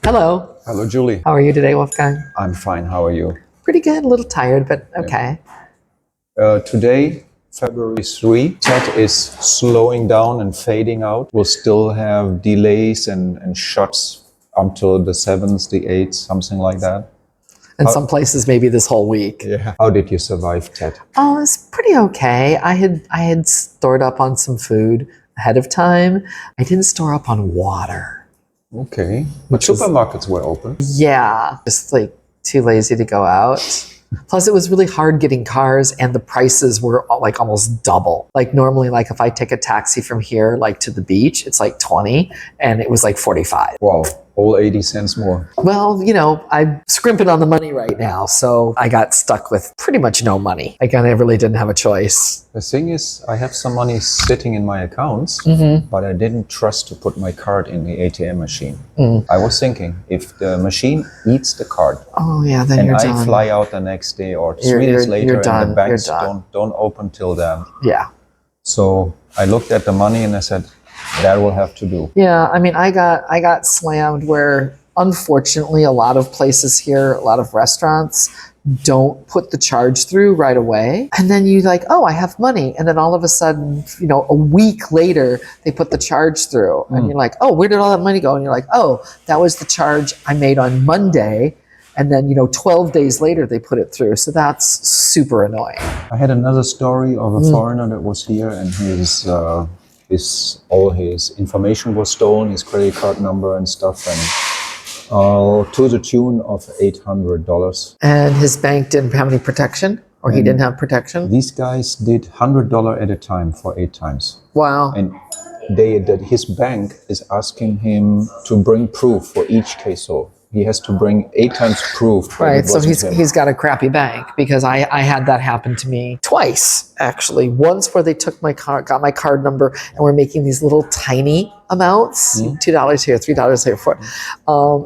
Hello. Hello, Julie. How are you today, Wolfgang? I'm fine. How are you? Pretty good. A little tired, but okay. Today, February 3, TED is slowing down and fading out. We'll still have delays and shots until the 7th, the 8th, something like that. In some places, maybe this whole week. Yeah. How did you survive TED? Oh, it's pretty okay. I had stored up on some food ahead of time. I didn't store up on water. Okay. But supermarkets were open. Yeah, just like too lazy to go out. Plus, it was really hard getting cars, and the prices were like almost double. Like normally, like if I take a taxi from here, like to the beach, it's like 20, and it was like 45. Wow, all 80 cents more. Well, you know, I'm scrimping on the money right now, so I got stuck with pretty much no money. Again, I really didn't have a choice. The thing is, I have some money sitting in my accounts, but I didn't trust to put my card in the ATM machine. I was thinking, if the machine eats the card, Oh yeah, then and you're I done. fly out the next day or 3 You're days later, done. and the banks You're done. don't open till then. Yeah. So I looked at the money and I said, that will have to do. Yeah, I mean, I got slammed where, unfortunately, a lot of places here, a lot of restaurants don't put the charge through right away. And then you like, oh, I have money. And then all of a sudden, you know, a week later, they put the charge through. And you're like, oh, where did all that money go? And you're like, oh, that was the charge I made on Monday. And then, you know, 12 days later, they put it through. So that's super annoying. I had another story of a foreigner that was here, and all his information was stolen, his credit card number and stuff, and to the tune of $800. And his bank didn't have any protection, or he didn't have protection? These guys did $100 at a time for 8 times. Wow. And his bank is asking him to bring proof for each case. So he has to bring 8 times proof. that Right, it so wasn't him. he's got a crappy bank, because I had that happen to me twice, actually. Once where they took my card, got my card number, and were making these little tiny amounts, $2 here, $3 here,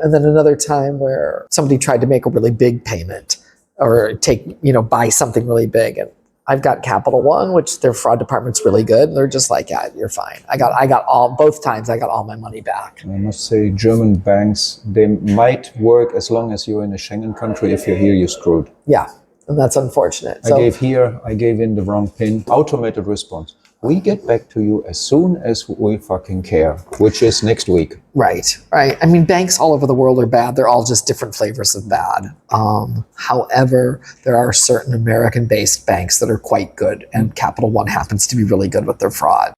and then another time where somebody tried to make a really big payment or buy something really big, and I've got Capital One, which their fraud department's really good. They're just like, yeah, you're fine. Both times I got all my money back. I must say, German banks, they might work as long as you're in a Schengen country. If you're here, you're screwed. Yeah, and that's unfortunate. I gave in the wrong PIN. Automated response. We get back to you as soon as we fucking care, which is next week. Right. I mean, banks all over the world are bad. They're all just different flavors of bad. However, there are certain American-based banks that are quite good, and Capital One happens to be really good with their fraud.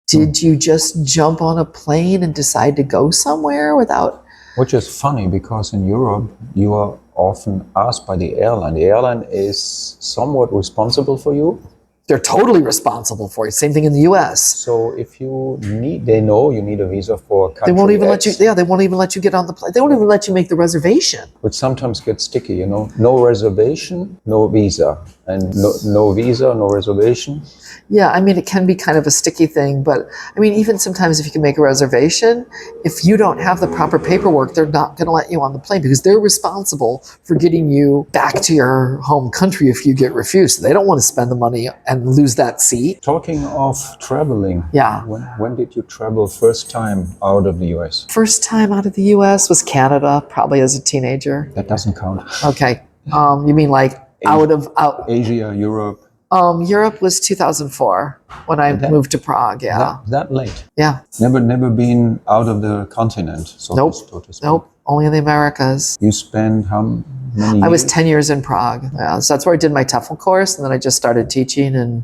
Did you just jump on a plane and decide to go somewhere without... Which is funny, because in Europe, you are often asked by the airline. The airline is somewhat responsible for you. They're totally responsible for it. Same thing in the U.S. So if they know you need a visa for country They won't even X, let you. Yeah, they won't even let you get on the plane. They won't even let you make the reservation. which sometimes gets sticky, you know. No reservation, no visa, and no visa, no reservation. Yeah, I mean, it can be kind of a sticky thing, but I mean, even sometimes if you can make a reservation, if you don't have the proper paperwork, they're not going to let you on the plane, because they're responsible for getting you back to your home country if you get refused. They don't want to spend the money and lose that seat. Talking of traveling, Yeah. when did you travel first time out of the US? First time out of the U.S. was Canada, probably as a teenager. That doesn't count. Okay. You mean like out? Asia, Europe. Europe was 2004 when I moved to Prague. Yeah. That late. Yeah. Never been out of the continent. So Nope. to speak. Nope. Only in the Americas. You spent how many years? I was 10 years in Prague. Yeah, so that's where I did my TEFL course, and then I just started teaching. And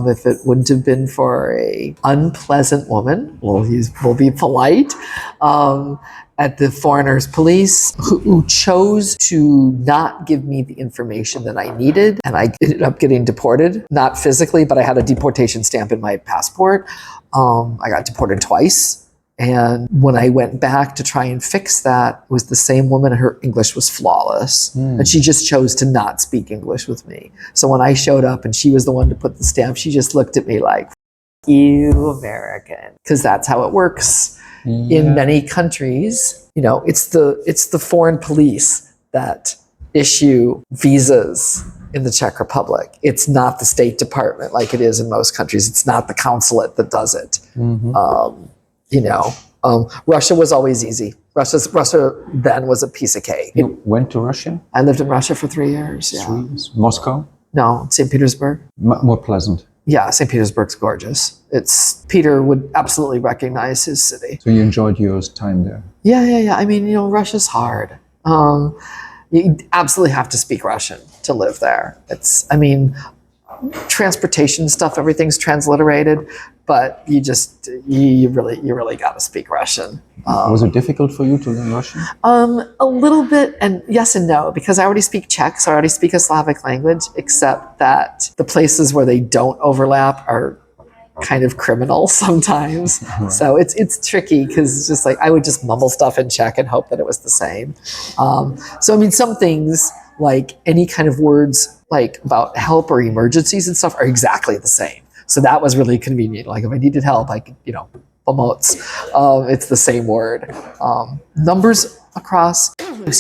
if it wouldn't have been for a unpleasant woman, we'll be polite, at the foreigners police, who chose to not give me the information that I needed, and I ended up getting deported. Not physically, but I had a deportation stamp in my passport. I got deported twice. And when I went back to try and fix that, it was the same woman, and her English was flawless. And she just chose to not speak English with me. So when I showed up and she was the one to put the stamp, she just looked at me like, you American. Because that's how it works in many countries. You know, it's the foreign police that issue visas in the Czech Republic. It's not the State Department like it is in most countries. It's not the consulate that does it. Russia was always easy. Russia then was a piece of cake. You went to Russia? I lived in Russia for 3 years. Yeah. 3 years. Moscow? No, St. Petersburg. More pleasant. Yeah, St. Petersburg's gorgeous. Peter would absolutely recognize his city. So you enjoyed your time there? Yeah. I mean, Russia's hard. You absolutely have to speak Russian to live there. Transportation stuff, everything's transliterated, but you really got to speak Russian. Was it difficult for you to learn Russian? A little bit, and yes and no, because I already speak Czech, so I already speak a Slavic language, except that the places where they don't overlap are kind of criminal sometimes. Right. So it's tricky because it's just like I would just mumble stuff in Czech and hope that it was the same. Some things like any kind of words like about help or emergencies and stuff are exactly the same. So that was really convenient. Like if I needed help, I could, pomoc. It's the same word. Numbers across the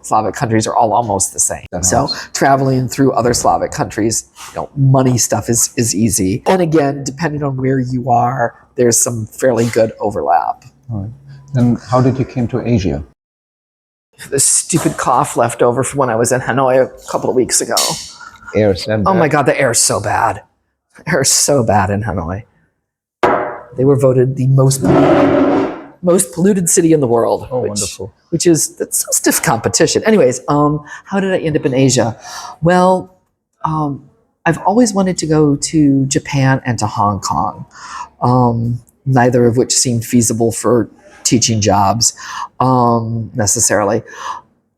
Slavic countries are all almost the same. So traveling through other Slavic countries, money stuff is easy. And again, depending on where you are, there's some fairly good overlap. All right. And how did you came to Asia? This stupid cough left over from when I was in Hanoi a couple of weeks ago. Oh my God, the air is so bad. The air is so bad in Hanoi. They were voted the most polluted city in the world. Oh, wonderful. That's so stiff competition. Anyways, how did I end up in Asia? Well, I've always wanted to go to Japan and to Hong Kong, neither of which seemed feasible for teaching jobs necessarily.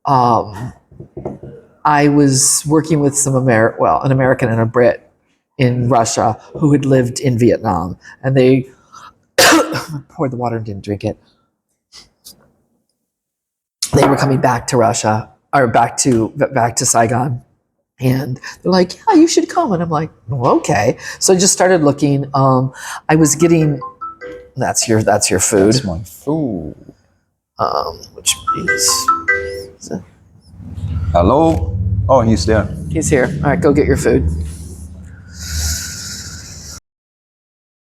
I was working with an American and a Brit in Russia who had lived in Vietnam, and they poured the water and didn't drink it. They were coming back to Russia, or back to Saigon, and they're like, "Yeah, you should come." And I'm like, "Well, okay." So I just started looking. I was getting. That's your food. That's my food. Which means. Hello? Oh, he's there. He's here. All right, go get your food.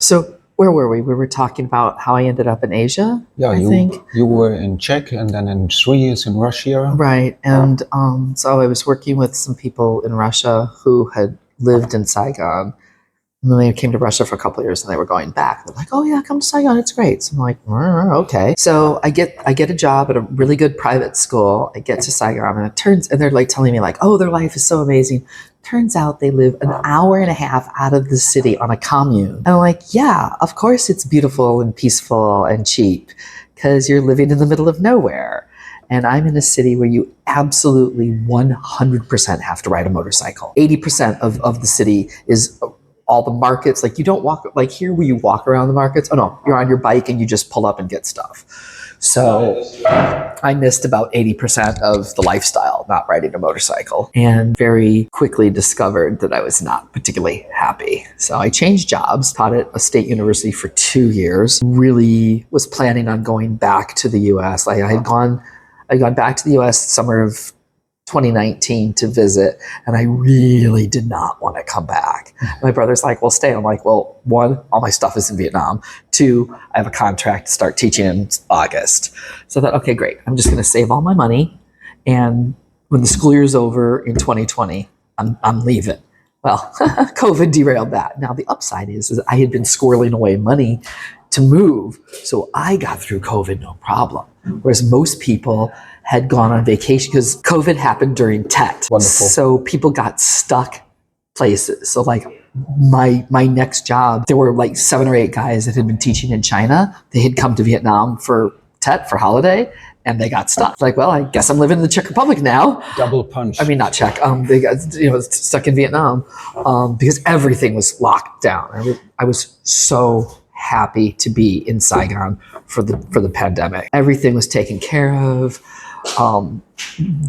So where were we? We were talking about how I ended up in Asia. Yeah, I think you were in Czech and then in 3 years in Russia. Right, and so I was working with some people in Russia who had lived in Saigon. And then they came to Russia for a couple of years and they were going back. They're like, "Oh yeah, come to Saigon, it's great." So I'm like, "Okay." So I get a job at a really good private school. I get to Saigon and they're like telling me like, "Oh, their life is so amazing." Turns out they live an hour and a half out of the city on a commune. And I'm like, "Yeah, of course it's beautiful and peaceful and cheap because you're living in the middle of nowhere." And I'm in a city where you absolutely 100% have to ride a motorcycle. 80% of the city is all the markets. Like you don't walk, like here where you walk around the markets. Oh no, you're on your bike and you just pull up and get stuff. So I missed about 80% of the lifestyle, not riding a motorcycle, and very quickly discovered that I was not particularly happy. So I changed jobs, taught at a state university for 2 years, really was planning on going back to the US. I had gone back to the US summer of 2019 to visit, and I really did not want to come back. My brother's like, "Well, stay." I'm like, "Well, 1, all my stuff is in Vietnam. 2, I have a contract to start teaching in August." So I thought, okay, great. I'm just going to save all my money, and when the school year is over in 2020, I'm leaving. Well, COVID derailed that. Now the upside is I had been squirreling away money to move, so I got through COVID no problem. Whereas most people had gone on vacation because COVID happened during Tet. Wonderful. So people got stuck places. So like my next job, there were like 7 or 8 guys that had been teaching in China. They had come to Vietnam for Tet, for holiday, and they got stuck. Like, well, I guess I'm living in the Czech Republic now. Double punch. I mean, not Czech. They got stuck in Vietnam because everything was locked down. I was so happy to be in Saigon for the pandemic. Everything was taken care of.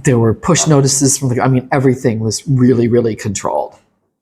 There were push notices from everything was really, really controlled.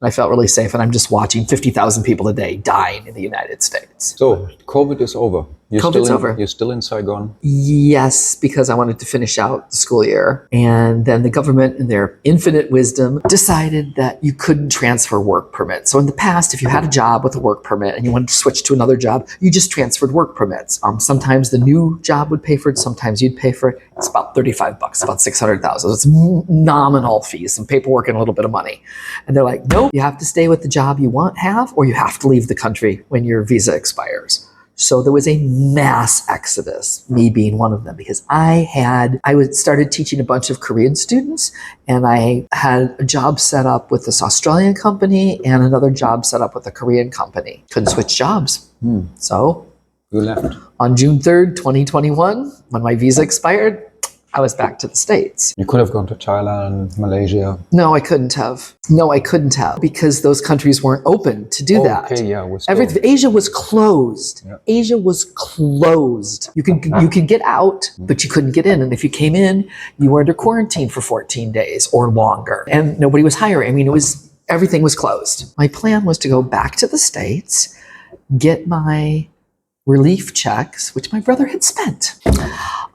I felt really safe, and I'm just watching 50,000 people a day dying in the United States. So COVID is over. COVID's over. You're still in Saigon? Yes, because I wanted to finish out the school year. And then the government, in their infinite wisdom, decided that you couldn't transfer work permits. So in the past, if you had a job with a work permit and you wanted to switch to another job, you just transferred work permits. Sometimes the new job would pay for it. Sometimes you'd pay for it. It's about $35, about $600,000. It's nominal fees, some paperwork and a little bit of money. And they're like, nope, you have to stay with the job you have, or you have to leave the country when your visa expires. So there was a mass exodus, me being one of them, because I started teaching a bunch of Korean students, and I had a job set up with this Australian company and another job set up with a Korean company. Couldn't switch jobs. So You left. on June 3rd, 2021, when my visa expired, I was back to the States. You could have gone to Thailand, Malaysia. No, I couldn't have. Because those countries weren't open to do that. Okay, yeah. Asia was closed. Yeah. Asia was closed. You could get out, but you couldn't get in. And if you came in, you were under quarantine for 14 days or longer. And nobody was hiring. I mean, everything was closed. My plan was to go back to the States, get my relief checks, which my brother had spent.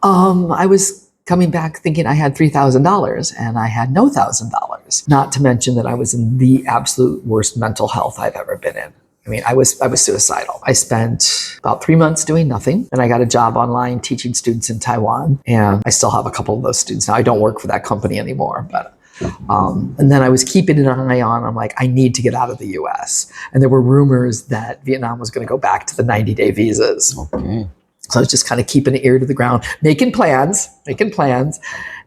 I was coming back thinking I had $3,000 and I had no $1,000. Not to mention that I was in the absolute worst mental health I've ever been in. I mean, I was suicidal. I spent about 3 months doing nothing, and I got a job online teaching students in Taiwan, and I still have a couple of those students now. I don't work for that company anymore, but and then I was keeping an eye on, I'm like, I need to get out of the US. And there were rumors that Vietnam was going to go back to the 90-day visas. Okay. So I was just kind of keeping an ear to the ground, making plans.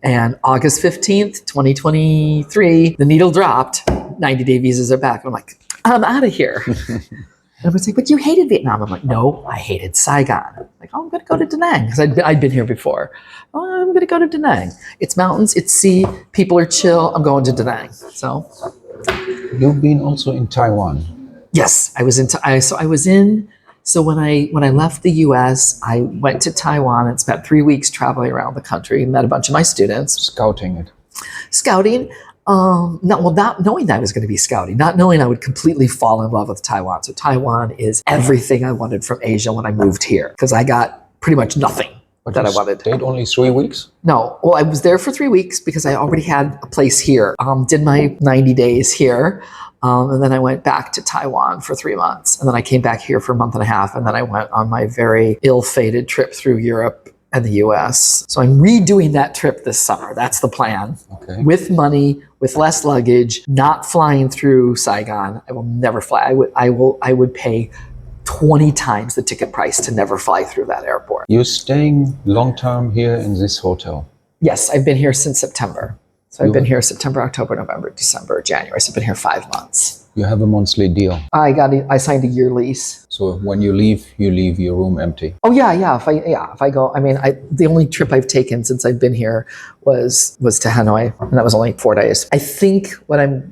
And August 15th, 2023, the needle dropped. 90-day visas are back. And I'm like, I'm out of here. And I was like, but you hated Vietnam. I'm like, no, I hated Saigon. I'm like, oh, I'm going to go to Da Nang because I'd been here before. Oh, I'm going to go to Da Nang. It's mountains, it's sea, people are chill. I'm going to Da Nang. So You've been also in Taiwan. yes, I was in. So when I left the U.S., I went to Taiwan and spent 3 weeks traveling around the country and met a bunch of my students. Scouting it. Scouting. Not knowing that I was going to be scouting, not knowing I would completely fall in love with Taiwan. So Taiwan is everything I wanted from Asia when I moved here, because I got pretty much nothing that I wanted. Stayed only 3 weeks? No. Well, I was there for 3 weeks because I already had a place here. Did my 90 days here. And then I went back to Taiwan for 3 months. And then I came back here for a month and a half. And then I went on my very ill-fated trip through Europe and the US. So I'm redoing that trip this summer. That's the plan. Okay. With money, with less luggage, not flying through Saigon. I will never fly. I would pay 20 times the ticket price to never fly through that airport. You're staying long term here in this hotel? Yes, I've been here since September. So I've been here September, October, November, December, January. So I've been here 5 months. You have a monthly deal. I signed a year lease. So when you leave your room empty. Oh yeah. If I go, I mean, the only trip I've taken since I've been here was to Hanoi, and that was only 4 days. I think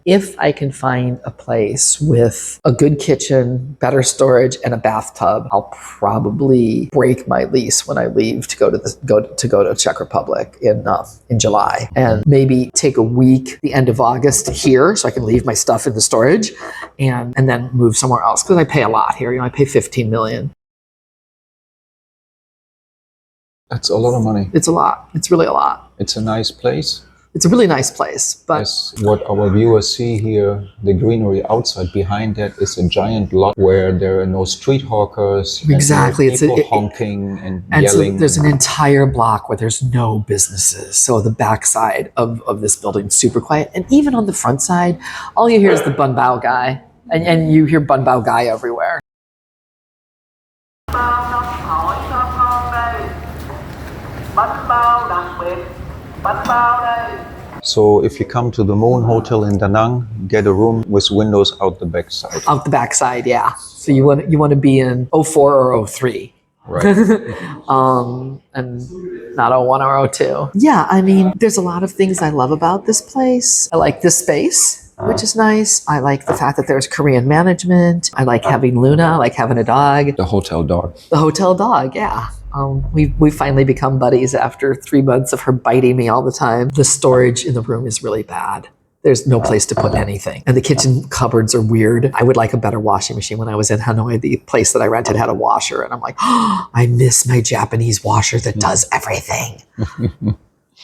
if I can find a place with a good kitchen, better storage, and a bathtub, I'll probably break my lease when I leave to go to Czech Republic in July, and maybe take a week the end of August here so I can leave my stuff in the storage, and then move somewhere else because I pay a lot here. I pay $15 million. That's a lot of money. It's a lot. It's really a lot. It's a nice place. It's a really nice place, but Yes, what our viewers see here, the greenery outside behind that is a giant lot where there are no street hawkers. Exactly. And people honking and so yelling. there's an entire block where there's no businesses. So the backside of this building is super quiet. And even on the front side, all you hear is the bun bao guy. And you hear bun bao guy everywhere. So if you come to the Moon Hotel in Da Nang, get a room with windows out the backside. Out the backside, yeah. So you want to be in 04 or 03. Right. And not 01 or 02. Yeah, I mean, there's a lot of things I love about this place. I like this space, which is nice. I like the fact that there's Korean management. I like having Luna. I like having a dog. The hotel dog. The hotel dog, yeah. We've finally become buddies after 3 months of her biting me all the time. The storage in the room is really bad. There's no place to put anything. And the kitchen cupboards are weird. I would like a better washing machine. When I was in Hanoi, the place that I rented had a washer. And I'm like, oh, I miss my Japanese washer that does everything.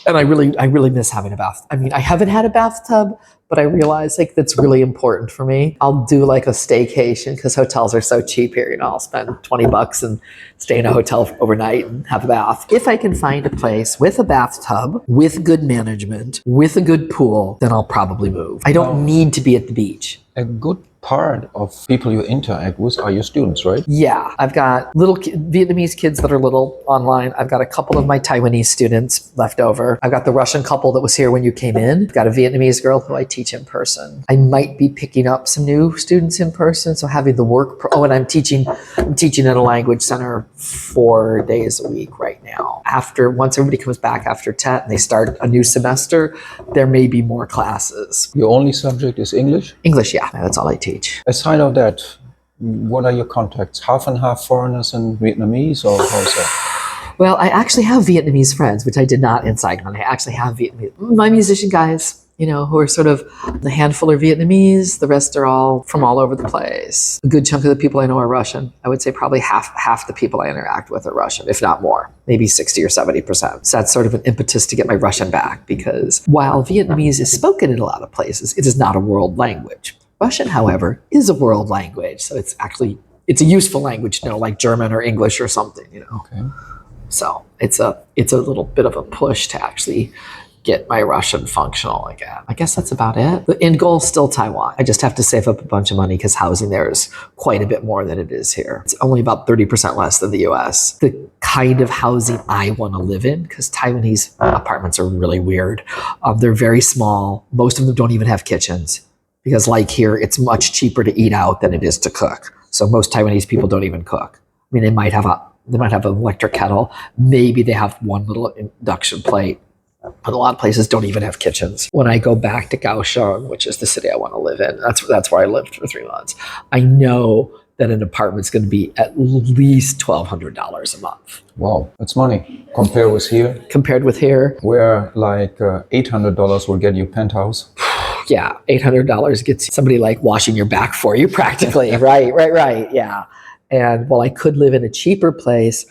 And I really miss having a bath. I mean, I haven't had a bathtub, but I realize like that's really important for me. I'll do like a staycation because hotels are so cheap here. You know, I'll spend $20 and stay in a hotel overnight and have a bath. If I can find a place with a bathtub, with good management, with a good pool, then I'll probably move. I don't need to be at the beach. A good part of people you interact with are your students, right? Yeah, I've got little Vietnamese kids that are little online. I've got a couple of my Taiwanese students left over. I've got the Russian couple that was here when you came in. I've got a Vietnamese girl who I teach in person. I might be picking up some new students in person, so having the work. And I'm teaching at a language center 4 days a week right now. Once everybody comes back after TET and they start a new semester, there may be more classes. Your only subject is English? English, yeah, that's all I teach. Aside of that, what are your contacts? Half and half foreigners and Vietnamese, or how's that? Well, I actually have Vietnamese friends, which I did not in Saigon. I actually have Vietnamese. My musician guys, you know, who are sort of the handful are Vietnamese. The rest are all from all over the place. A good chunk of the people I know are Russian. I would say probably half the people I interact with are Russian, if not more, maybe 60 or 70%. So that's sort of an impetus to get my Russian back, because while Vietnamese is spoken in a lot of places, it is not a world language. Russian, however, is a world language. So it's a useful language to know, like German or English or something, you know. Okay. So it's a little bit of a push to actually get my Russian functional again. I guess that's about it. The end goal is still Taiwan. I just have to save up a bunch of money because housing there is quite a bit more than it is here. It's only about 30% less than the US. The kind of housing I want to live in, because Taiwanese apartments are really weird. They're very small. Most of them don't even have kitchens. Because like here, it's much cheaper to eat out than it is to cook. So most Taiwanese people don't even cook. I mean, they might have an electric kettle. Maybe they have one little induction plate. But a lot of places don't even have kitchens. When I go back to Kaohsiung, which is the city I want to live in, that's where I lived for 3 months. I know that an apartment's going to be at least $1,200 a month. Wow, that's money. Compared with here, where like $800 will get you a penthouse. Yeah, $800 gets somebody like washing your back for you practically. Right. Yeah. And while I could live in a cheaper place,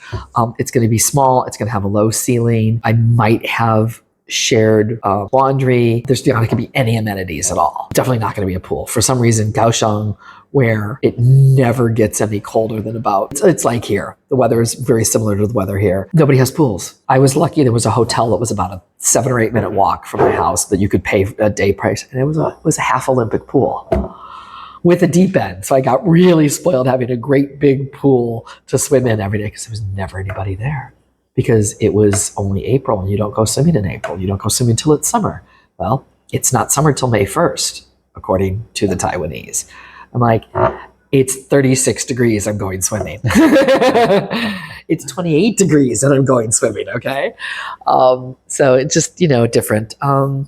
it's going to be small. It's going to have a low ceiling. I might have shared laundry. There's not going to be any amenities at all. Definitely not going to be a pool. For some reason, Kaohsiung, where it never gets any colder than it's like here. The weather is very similar to the weather here. Nobody has pools. I was lucky there was a hotel that was about a 7 or 8 minute walk from my house that you could pay a day price. And it was a half Olympic pool with a deep end. So I got really spoiled having a great big pool to swim in every day because there was never anybody there. Because it was only April and you don't go swimming in April. You don't go swimming until it's summer. Well, it's not summer till May 1st, according to the Taiwanese. I'm like, it's 36 degrees, I'm going swimming. It's 28 degrees and I'm going swimming, okay? So it's just, different. And,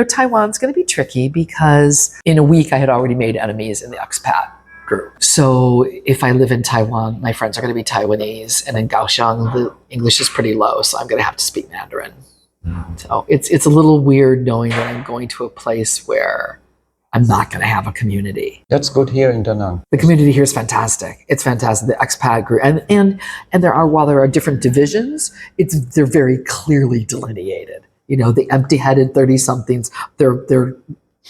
Taiwan's going to be tricky because in a week I had already made enemies in the expat group. So if I live in Taiwan, my friends are going to be Taiwanese, and in Kaohsiung, the English is pretty low, so I'm going to have to speak Mandarin. So it's a little weird knowing that I'm going to a place where I'm not going to have a community. That's good here in Da Nang. The community here is fantastic. It's fantastic. The expat group, and while there are different divisions, they're very clearly delineated. The empty-headed 30-somethings,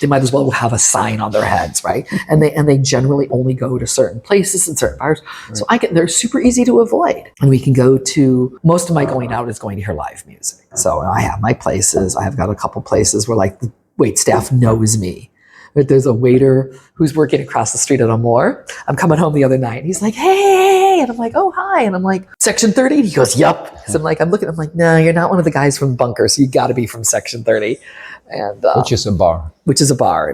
they might as well have a sign on their heads, right? And they generally only go to certain places and certain bars. Right. So they're super easy to avoid. And we can go to, most of my going out is going to hear live music. So I have my places. I have got a couple places where like the wait staff knows me. There's a waiter who's working across the street at Amor. I'm coming home the other night and he's like, hey, and I'm like, oh, hi. And I'm like, section 30? And he goes, yup. So I'm like, I'm no, you're not one of the guys from Bunker. So you got to be from section 30. And which is a bar.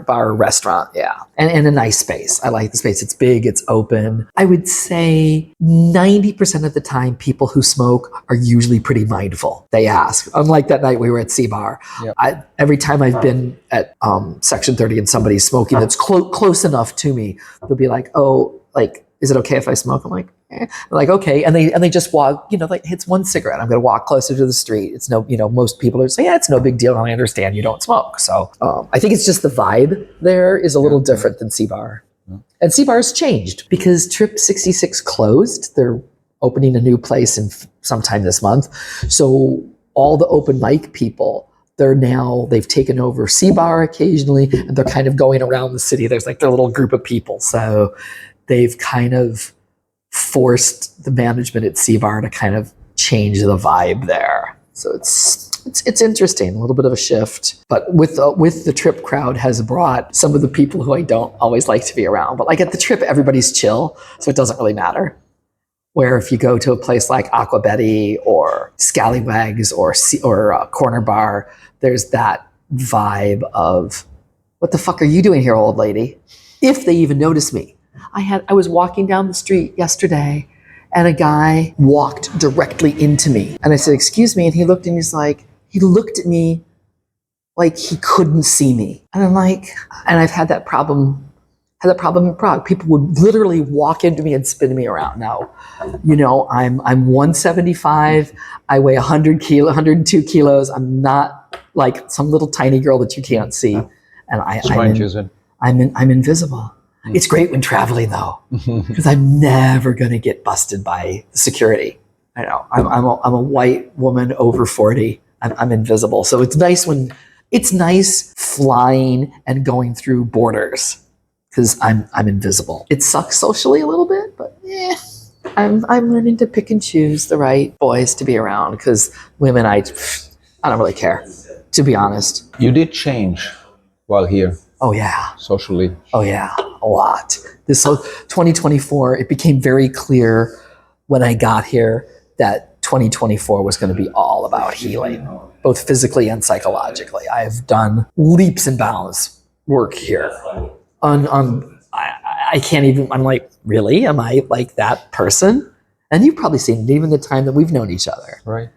Bar or restaurant, yeah. And a nice space. I like the space. It's big, it's open. I would say 90% of the time, people who smoke are usually pretty mindful. They ask. Unlike that night we were at C-Bar. Yep. Every time I've been at Section 30 and somebody's smoking that's close enough to me, they'll be like, oh, like, is it okay if I smoke? I'm like, Like, okay. And they just walk, like it's one cigarette. I'm going to walk closer to the street. It's no, most people are saying, yeah, it's no big deal. I understand you don't smoke. So I think it's just the vibe there is a little different than C-Bar. And C-Bar's changed because Trip 66 closed. They're opening a new place in sometime this month. So all the open mic people, they've taken over C-Bar occasionally, and they're kind of going around the city. There's like their little group of people. So they've kind of forced the management at C-Bar to kind of change the vibe there. So it's interesting, a little bit of a shift. But with the Trip crowd has brought some of the people who I don't always like to be around. But like at the Trip, everybody's chill, so it doesn't really matter. Where if you go to a place like Aqua Betty or Scallywags or Corner Bar, there's that vibe of, what the fuck are you doing here, old lady? If they even notice me. I was walking down the street yesterday and a guy walked directly into me. And I said, excuse me. And he looked at me like he couldn't see me. And I'm like, and I've had that problem in Prague. People would literally walk into me and spin me around. Now, I'm 175. I weigh 102 kilos. I'm not like some little tiny girl that you can't see. And I'm invisible. It's great when traveling though, because I'm never going to get busted by security. I know I'm a white woman over 40. I'm invisible. So it's nice flying and going through borders. Because I'm invisible. It sucks socially a little bit, but I'm learning to pick and choose the right boys to be around. Because women, I don't really care, to be honest. You did change while here. Oh yeah. Socially. Oh yeah, a lot. This 2024, it became very clear when I got here that 2024 was going to be all about healing, both physically and psychologically. I have done leaps and bounds work here. I can't even, I'm like, really? Am I like that person? And you've probably seen it even the time that we've known each other. Right.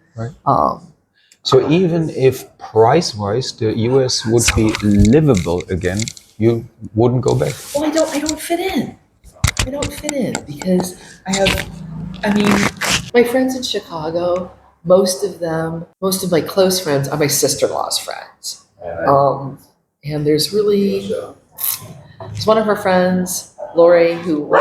So even if price-wise the US would be livable again, you wouldn't go back? Well, I don't fit in. I don't fit in because my friends in Chicago, most of my close friends are my sister-in-law's friends. And there's one of her friends, Lori, who we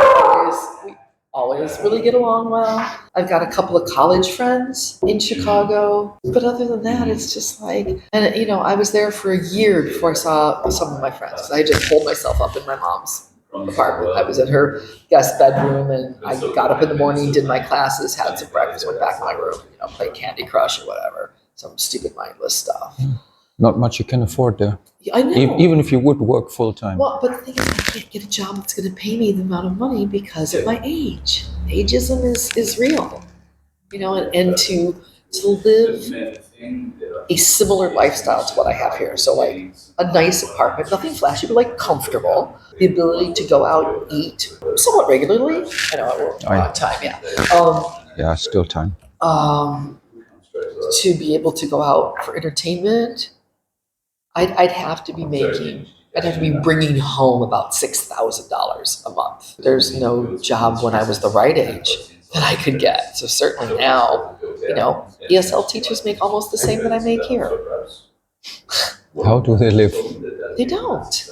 always really get along well. I've got a couple of college friends in Chicago, but other than that, it's just like, and I was there for a year before I saw some of my friends. I just pulled myself up in my mom's apartment. I was in her guest bedroom, and I got up in the morning, did my classes, had some breakfast, went back in my room, played Candy Crush or whatever, some stupid mindless stuff. Not much you can afford there. I know. Even if you would work full time. Well, but the thing is, I can't get a job that's going to pay me the amount of money because of my age. Ageism is real, and to live a similar lifestyle to what I have here. So like a nice apartment, nothing flashy, but like comfortable. The ability to go out and eat somewhat regularly. I know we're out of time, yeah. Still time. To be able to go out for entertainment. I'd have to be bringing home about $6,000 a month. There's no job when I was the right age that I could get. So certainly now, ESL teachers make almost the same that I make here. How do they live? They don't.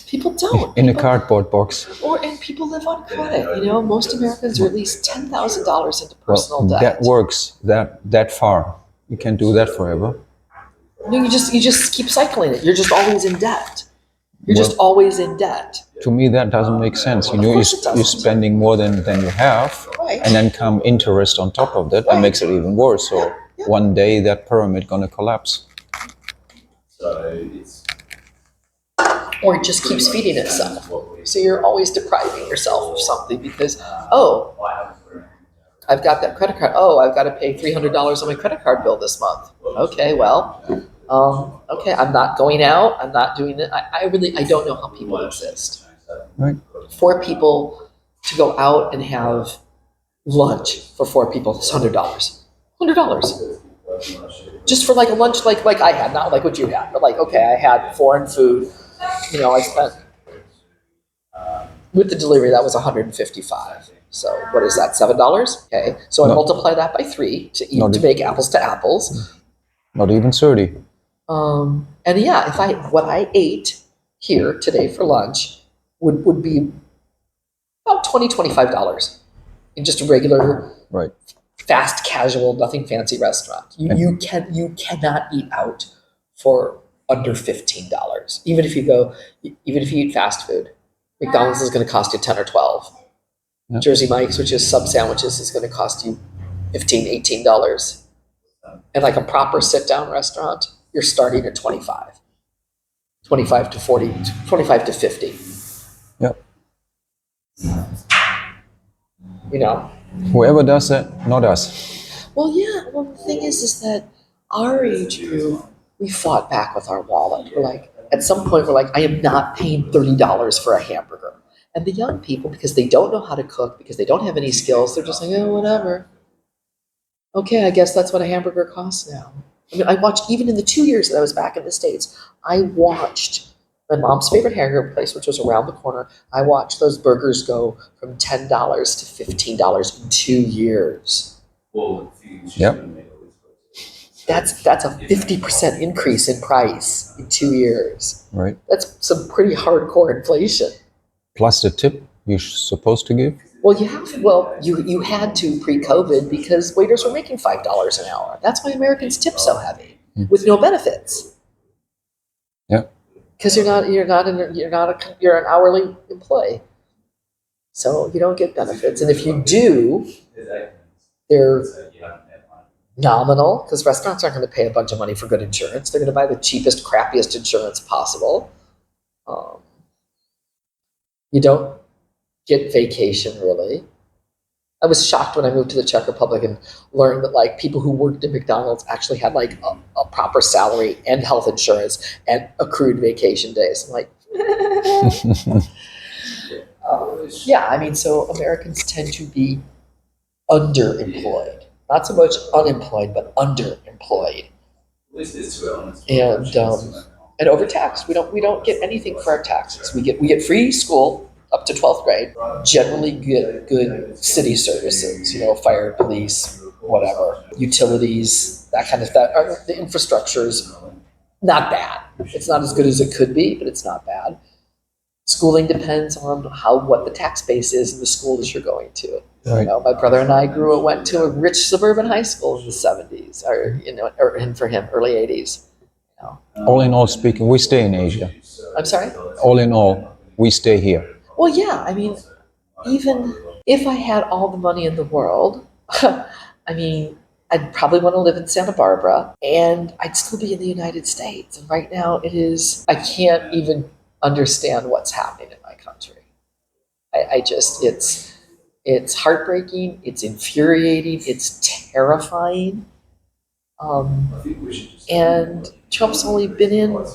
People don't. In a cardboard box. And people live on credit. Most Americans are at least $10,000 into personal debt. That works that far. You can't do that forever. No, you just keep cycling it. You're just always in debt. Just always in debt. To me, that doesn't make sense. You're spending more than you have, right. And then come interest on top of that. That makes it even worse. So one day that pyramid gonna collapse. Or it just keeps feeding itself. So you're always depriving yourself of something because, I've got that credit card. I've got to pay $300 on my credit card bill this month. Okay, well, I'm not going out. I'm not doing it. I don't know how people exist. Right. 4 people to go out and have lunch for 4 people is $100. $100. Just for like a lunch like I had, not like what you had, but like, okay, I had foreign food. I spent, with the delivery, that was $155. So what is that, $7? Okay, so I No. multiply that by 3 to No, to make apples to apples. Not even 30. And yeah, if what I ate here today for lunch would be about $25 in just a regular Right. fast casual, nothing fancy restaurant. You cannot eat out for under $15. Even if you eat fast food, McDonald's is going to cost you 10 or 12. Yep. Jersey Mike's, which is sub sandwiches, is going to cost you $15, $18. And like a proper sit down restaurant, you're starting at 25. 25 to 40, 25 to 50. Yep. You know. Whoever does that, not us. Well, yeah. Well, the thing is that our age group, we fought back with our wallet. We're like, at some point, we're like, I am not paying $30 for a hamburger. And the young people, because they don't know how to cook, because they don't have any skills, they're just like, oh, whatever. Okay, I guess that's what a hamburger costs now. I mean, I watched, even in the 2 years that I was back in the States, I watched my mom's favorite hamburger place, which was around the corner. I watched those burgers go from $10 to $15 in 2 years. Yep. That's a 50% increase in price in 2 years. Right. That's some pretty hardcore inflation. Plus the tip you're supposed to give. Well, you had to pre-COVID because waiters were making $5 an hour. That's why Americans tip so heavy with no benefits. Yeah. Because you're an hourly employee, so you don't get benefits, and if you do, they're nominal because restaurants aren't going to pay a bunch of money for good insurance. They're going to buy the cheapest, crappiest insurance possible. You don't get vacation really. I was shocked when I moved to the Czech Republic and learned that like people who worked at McDonald's actually had like a proper salary and health insurance and accrued vacation days. I'm like, yeah, I mean, so Americans tend to be underemployed, not so much unemployed, but underemployed, and overtaxed. We don't get anything for our taxes. We get free school up to 12th grade, generally good city services, fire, police, whatever, utilities, that kind of stuff. The infrastructure's not bad. It's not as good as it could be, but it's not bad. Schooling depends on what the tax base is in the school that you're going to. Right. My brother and I went to a rich suburban high school in the 70s, and for him, early 80s. All in all speaking, we stay in Asia. I'm sorry? All in all, we stay here. Well, yeah, I mean, even if I had all the money in the world, I mean, I'd probably want to live in Santa Barbara and I'd still be in the United States. And right now I can't even understand what's happening in my country. It's heartbreaking, it's infuriating, it's terrifying. And Trump's only been in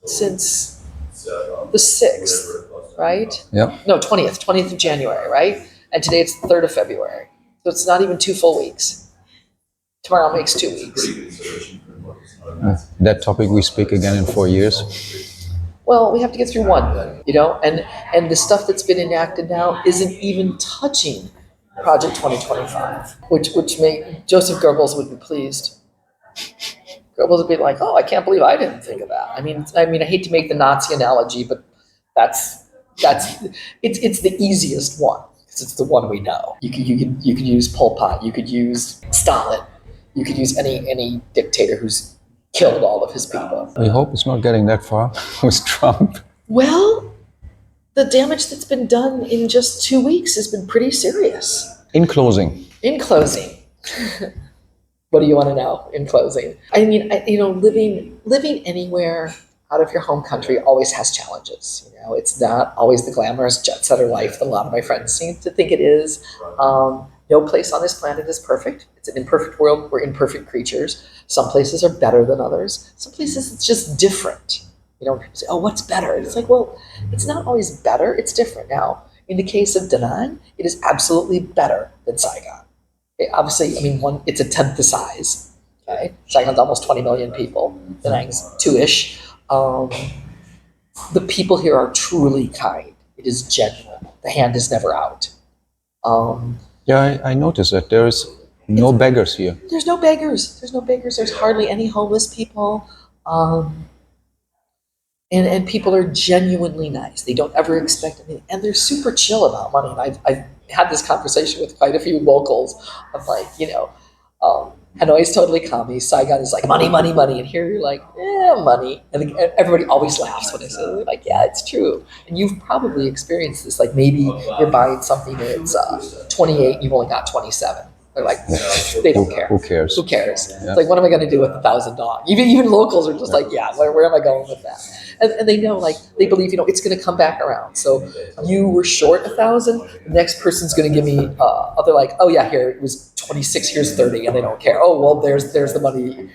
since the 6th. Right? Yeah. No, 20th of January, right? And today it's the 3rd of February. So it's not even 2 full weeks. Tomorrow makes 2 weeks. That topic we speak again in 4 years. Well, we have to get through one, and the stuff that's been enacted now isn't even touching Project 2025, which Joseph Goebbels would be pleased. Goebbels would be like, oh, I can't believe I didn't think of that. I mean, I hate to make the Nazi analogy, but it's the easiest one because it's the one we know. You could use Pol Pot, you could use Stalin, you could use any dictator who's killed all of his people. We hope it's not getting that far with Trump. Well, the damage that's been done in just 2 weeks has been pretty serious. In closing, what do you want to know in closing? I mean, living anywhere out of your home country always has challenges. It's not always the glamorous jet setter life that a lot of my friends seem to think it is. No place on this planet is perfect. It's an imperfect world. We're imperfect creatures. Some places are better than others. Some places it's just different. People say, oh, what's better? And it's like, well, it's not always better. It's different. Now, in the case of Da Nang, it is absolutely better than Saigon. Okay, obviously, it's a tenth the size. Okay, Saigon's almost 20 million people. Da Nang's 2-ish. The people here are truly kind. It is genuine. The hand is never out. Yeah, I noticed that there's no beggars here. There's no beggars. There's no beggars. There's hardly any homeless people. And people are genuinely nice. They don't ever expect anything. And they're super chill about money. And I've had this conversation with quite a few locals of like, Hanoi's totally commie. Saigon is like money, money, money. And here you're like, money. And everybody always laughs when I say it. They're like, yeah, it's true. And you've probably experienced this. Like maybe you're buying something that's 28 and you've only got 27. They're like, they don't care. Who cares? Who cares? Yeah. It's like, what am I going to do with $1,000? Even locals are just like, yeah, where am I going with that? And they know, like, they believe, it's going to come back around. So you were short 1,000. The next person's going to give me, they're like, oh yeah, here it was 26, here's 30, and they don't care. Oh well, there's the money.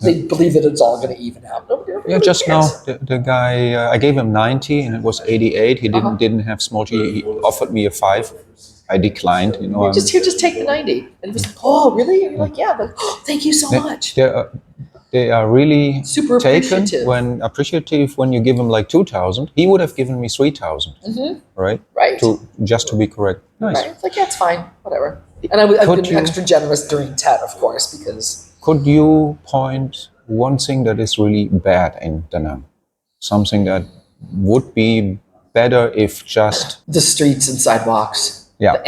They believe that it's all going to even out. Yeah, just now the guy, I gave him 90 and it was 88. He didn't have small G. He offered me a 5. I declined. Just take the 90. And it was like, oh really? And you're like, yeah, but thank you so much. They are really super appreciative when you give them like 2,000. He would have given me 3,000, right? Right. Just to be correct. Nice. Right. It's like, yeah, it's fine, whatever. And I've been extra generous during TED, of course, because. Could you point one thing that is really bad in Da Nang? Something that would be better if just the streets and sidewalks. Yeah. The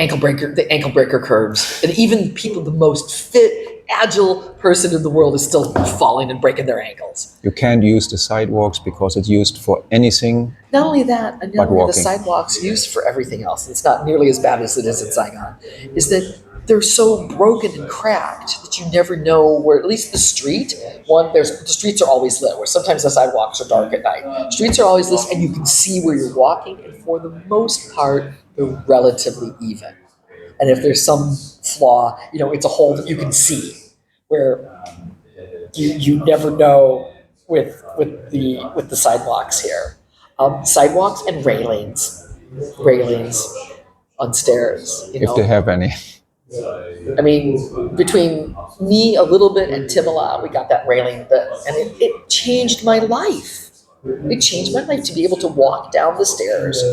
ankle breaker curbs, and even people, the most fit, agile person in the world is still falling and breaking their ankles. You can't use the sidewalks because it's used for anything. Not only that, but walking. The sidewalks used for everything else. It's not nearly as bad as it is in Saigon. Is that they're so broken and cracked that you never know where. At least the street. The streets are always lit. Where sometimes the sidewalks are dark at night. Streets are always lit, and you can see where you're walking. And for the most part, they're relatively even. And if there's some flaw, it's a hole that you can see, where you never know with the sidewalks here. Sidewalks and railings on stairs. If they have any. I mean, between me a little bit and Timala, we got that railing, and it changed my life. It changed my life to be able to walk down the stairs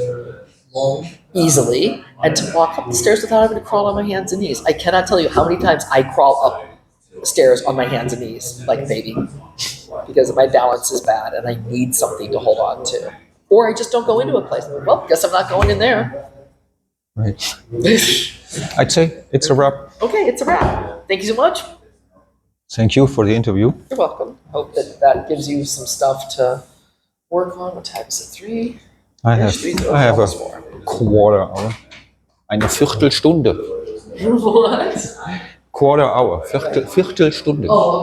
easily and to walk up the stairs without having to crawl on my hands and knees. I cannot tell you how many times I crawl up the stairs on my hands and knees like a baby because my balance is bad and I need something to hold on to. Or I just don't go into a place. Well, guess I'm not going in there. Right. I'd say it's a wrap. Okay, it's a wrap. Thank you so much. Thank you for the interview. You're welcome. Hope that gives you some stuff to work on. What time is it? 3? I have a quarter hour. Eine Viertelstunde. What? Quarter hour. Viertelstunde. Oh, okay.